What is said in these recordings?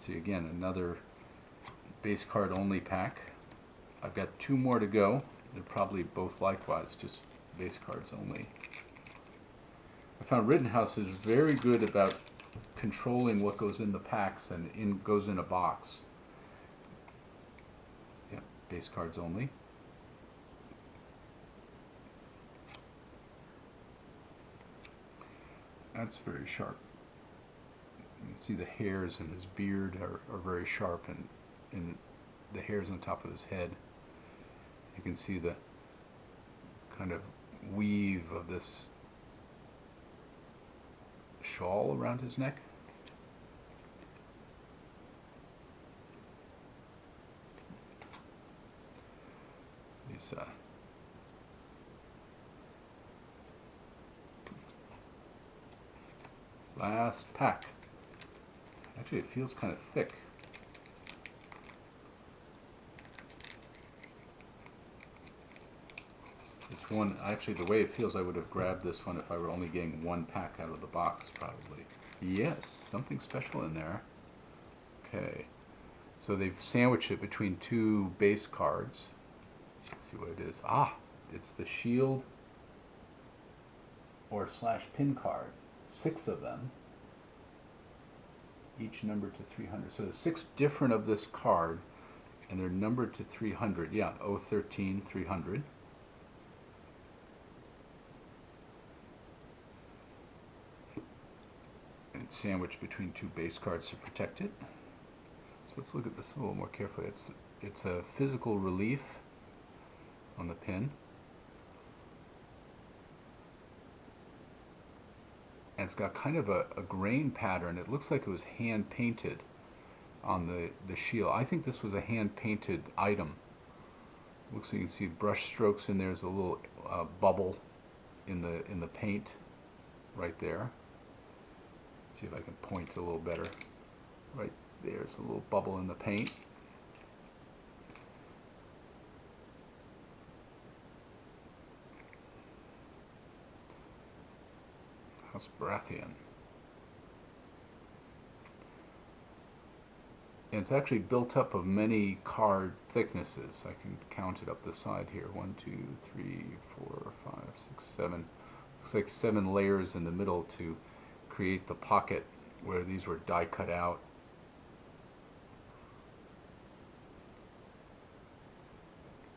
see again, another base card only pack. I've got 2 more to go. They're probably both likewise, just base cards only. I found Rittenhouse is very good about controlling what goes in the packs and goes in a box. Yeah, base cards only. That's very sharp. You can see the hairs in his beard are very sharp, and the hairs on top of his head. You can see the kind of weave of this shawl around his neck. These last pack. Actually, it feels kind of thick. It's one, actually the way it feels, I would have grabbed this one if I were only getting 1 pack out of the box, probably. Yes, something special in there. Okay, so they've sandwiched it between 2 base cards. Let's see what it is. Ah, it's the shield or / pin card. 6 of them, each numbered to 300. So there's 6 different of this card, and they're numbered to 300. Yeah, 013, 300. And sandwiched between 2 base cards to protect it. So let's look at this a little more carefully. It's a physical relief on the pin. And it's got kind of a grain pattern. It looks like it was hand painted on the shield. I think this was a hand painted item. Looks like you can see brush strokes in there. There's a little bubble in the paint right there. Let's see if I can point a little better. Right there's a little bubble in the paint. House Baratheon. And it's actually built up of many card thicknesses. I can count it up the side here. 1, 2, 3, 4, 5, 6, 7. Looks like 7 layers in the middle to create the pocket where these were die cut out.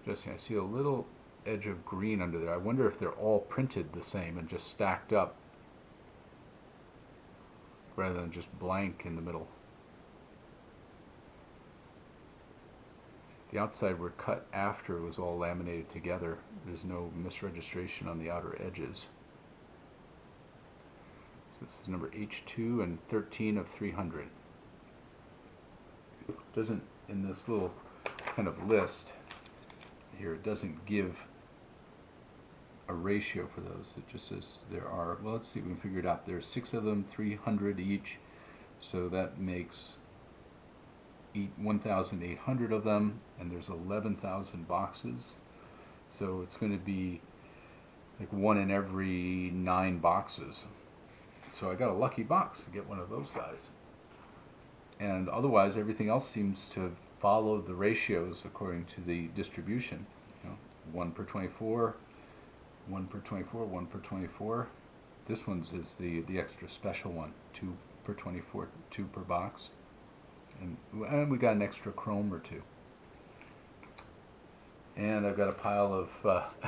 Interesting. I see a little edge of green under there. I wonder if they're all printed the same and just stacked up rather than just blank in the middle. The outside were cut after it was all laminated together. There's no misregistration on the outer edges. So this is number H2 and 13 of 300. Doesn't, in this little kind of list here, it doesn't give a ratio for those. It just says there are, well, let's see if we can figure it out. There's 6 of them, 300 each, so that makes 1,800 of them, and there's 11,000 boxes. So it's going to be like 1 in every 9 boxes. So I got a lucky box to get one of those guys. And otherwise, everything else seems to follow the ratios according to the distribution. 1 per 24, 1 per 24, 1 per 24. This one's is the extra special one, 2 per 24, 2 per box. And we got an extra chrome or 2. And I've got a pile of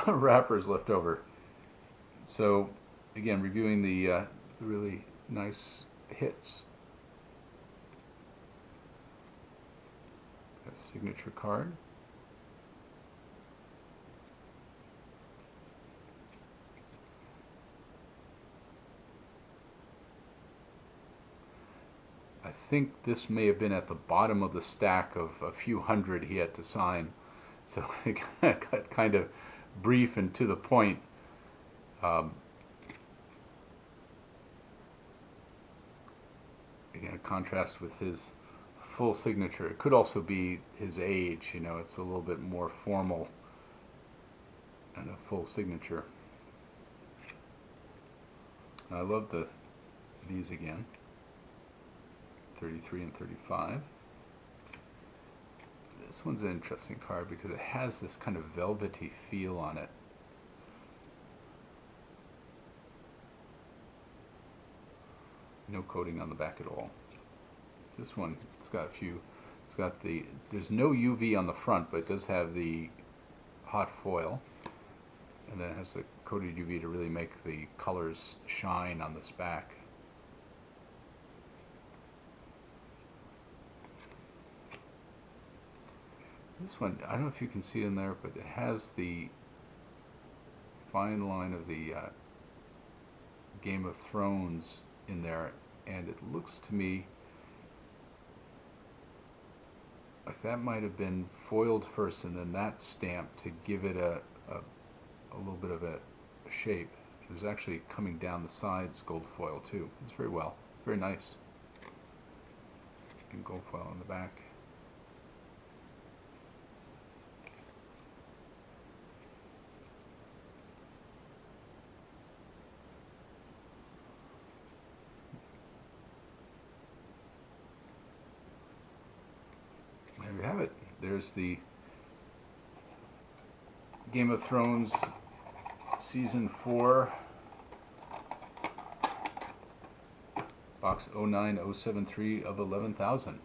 wrappers left over. So again, reviewing the really nice hits. Got a signature card. I think this may have been at the bottom of the stack of a few hundred he had to sign. So it got kind of brief and to the point. Again, a contrast with his full signature. It could also be his age, it's a little bit more formal and a full signature. I love these again. 33 and 35. This one's an interesting card because it has this kind of velvety feel on it. No coating on the back at all. This one, it's got there's no UV on the front, but it does have the hot foil. And then it has the coated UV to really make the colors shine on this back. This one, I don't know if you can see it in there, but it has the fine line of the Game of Thrones in there, and it looks to me like that might have been foiled first and then that stamped to give it a little bit of a shape. It was actually coming down the sides gold foil too. It's very nice. And gold foil on the back. There you have it. There's the Game of Thrones Season 4 box 09073 of 11,000.